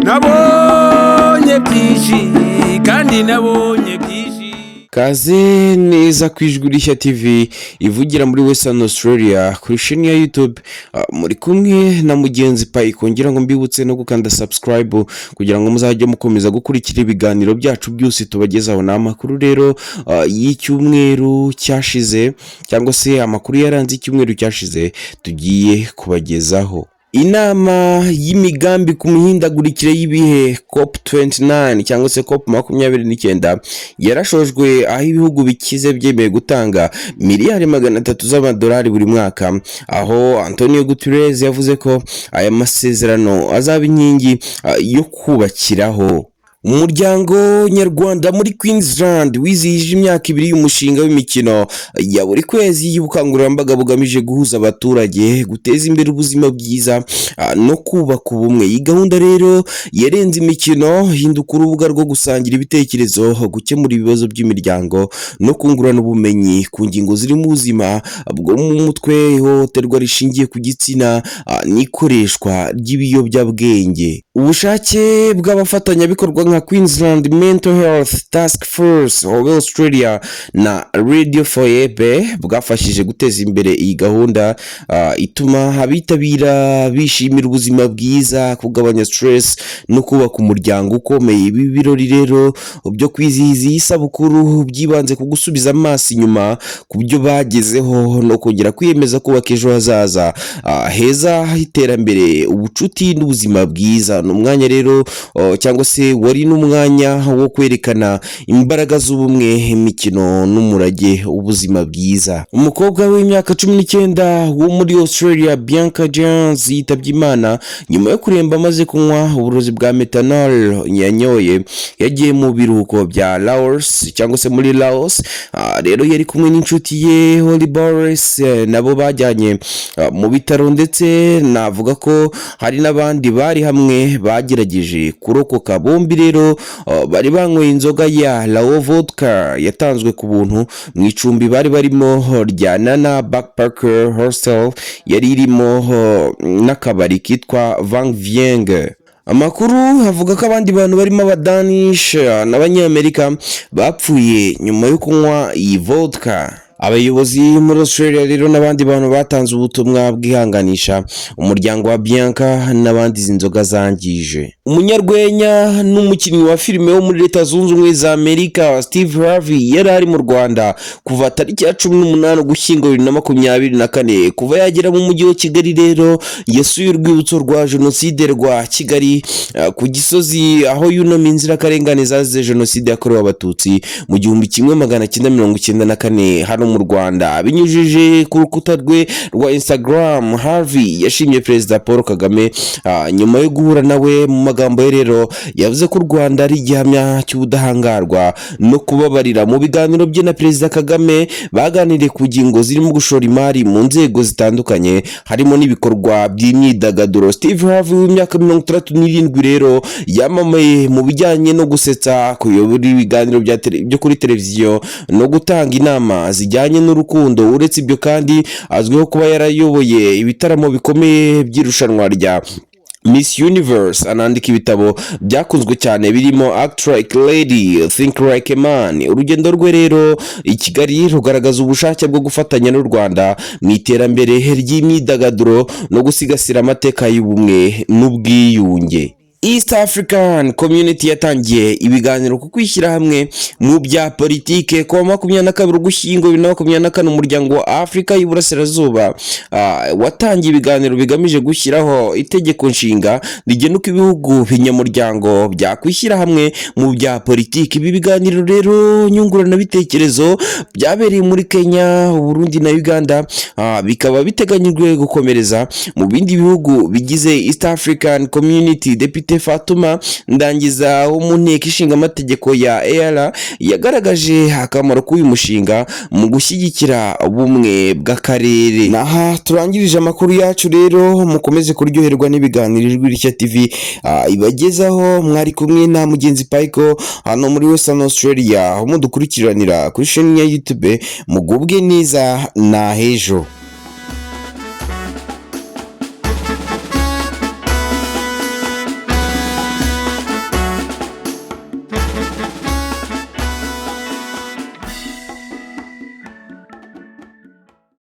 nabonye byinshi kandi nabonye byinshi. Kaze neza ku Ijwi Rishya TV ivugira muri Western Australia kuri channel ya YouTube. Muri kumwe na mugenzi Payiko, ngira ngo mbibutse no gukanda subscribe kugira ngo muzajye mukomeza gukurikira ibiganiro byacu byose tubagezaho. N'amakuru rero y'icyumweru cyashize cyangwa se amakuru yaranze icyumweru cyashize tugiye kubagezaho. Inama y'imigambi ku mihindagurikire y'ibihe COP29 cyangwa se COP29 yarashojwe, aho ibihugu bikize byemeye gutanga miliyari 300 z'amadolari buri mwaka, aho Antonio Guterres yavuze ko aya masezerano azaba inkingi yo kubakiraho. Umuryango nyarwanda muri Queensland wizihije imyaka 2 y'umushinga w'imikino ya buri kwezi y'ubukangurambaga bugamije guhuza abaturage, guteza imbere ubuzima bwiza no kubaka ubumwe. Iyi gahunda rero yarenze imikino, hinduka urubuga rwo gusangira ibitekerezo, gukemura ibibazo by'imiryango no kungurana ubumenyi ku ngingo ziri mu buzima bwo mu mutwe, ihohoterwa rishingiye ku gitsina n'ikoreshwa ry'ibiyobyabwenge. Ubushake bw'abafatanyabikorwa nka Queensland Mental Health Task Force of Australia na Radio Forever bwafashije guteza imbere iyi gahunda, ituma abitabira bishimira ubuzima bwiza, kugabanya stress no kubaka umuryango ukomeye. Ibi birori rero byo kwizihiza iyi sabukuru byibanze ku gusubiza amaso inyuma ku byo bagezeho no kongera kwiyemeza kubaka ejo hazaza heza h'iterambere, ubucuti n'ubuzima bwiza. Ni umwanya rero cyangwa se wari n'umwanya wo kwerekana imbaraga z'ubumwe, imikino n'umurage w'ubuzima bwiza. Umukobwa w'imyaka 19 wo muri Australia, Bianca Jones, yitabye Imana nyuma yo kuremba amaze kunywa uburozi bwa methanol yanyoye. Yagiye mu biruhuko bya Laos cyangwa se muri Laos, rero yari kumwe n'inshuti ye Holly Boris, nabo bajyanye mu bitaro, ndetse navuga ko hari n'abandi bari hamwe bagerageje kurokoka. Bombi rero bari banyweye inzoga ya Lao Vodka yatanzwe ku buntu mu icumbi bari barimo rya Nana Backpacker Hostel, yari irimo n'akabari kitwa Vang Vieng. Amakuru avuga ko abandi bantu barimo abadanish n'abanyamerika bapfuye nyuma yo kunywa iyi vodka. Abayobozi muri Australia rero n'abandi bantu batanze ubutumwa bwihanganisha umuryango wa Bianca n'abandi inzoga zangije. Umunyarwenya n'umukinnyi wa filime wo muri Leta Zunze Ubumwe za Amerika Steve Harvey yari ari mu Rwanda kuva tariki ya 18 Ugushyingo 2024. Kuva yagera mu mujyi wa Kigali rero yasuye urwibutso rwa Jenoside rwa Kigali ku Gisozi, aho yunamye inzirakarengane zazize Jenoside yakorewe Abatutsi mu 1994 hano mu Rwanda. Binyujije ku rukuta rwe rwa Instagram, Harvey yashimye Perezida Paul Kagame nyuma yo guhura nawe. Mu magambo ye rero yavuze ko u Rwanda ari igihamya cy'ubudahangarwa no kubabarira. Mu biganiro bye na Perezida Kagame baganiriye ku ngingo zirimo gushora imari mu nzego zitandukanye, harimo n'ibikorwa by'imyidagaduro. Steve Harvey w'imyaka 67 rero yamamaye mu bijyanye no gusetsa, kuyobora ibiganiro byo kuri televiziyo no gutanga inama zijyanye n'urukundo. Uretse ibyo kandi azwiho kuba yarayoboye ibitaramo bikomeye by'irushanwa rya Miss Universe, anandika ibitabo byakunzwe cyane birimo Act Like a Lady, Think Like a Man. Urugendo rwe rero i Kigali rugaragaza ubushake bwo gufatanya n'u Rwanda mu iterambere ry'imyidagaduro no gusigasira amateka y'ubumwe n'ubwiyunge. East African Community yatangiye ibiganiro ku kwishyira hamwe mu bya politike ku 22 Ugushyingo 2024. Umuryango wa Afrika y'Iburasirazuba watangiye ibiganiro bigamije gushyiraho itegeko nshinga rigena uko ibihugu binyamuryango byakwishyira hamwe mu bya politike. Ibi biganiro rero nyungurana bitekerezo byabereye muri Kenya, Burundi na Uganda, bikaba biteganyijwe gukomereza mu bindi bihugu bigize East African Community. Depite Fatuma Ndangiza wo mu nteko ishinga amategeko ya EAR yagaragaje akamaro k'uyu mushinga mu gushyigikira ubumwe bw'akarere. Naha turangirije amakuru yacu rero, mukomeze kuryoherwa n'ibiganiro Ijwi Rishya TV ibagezaho. Mwari kumwe na mugenzi Payiko hano muri Western Australia, aho mudukurikiranira kuri channel ya YouTube. Mugubwe neza na hejo.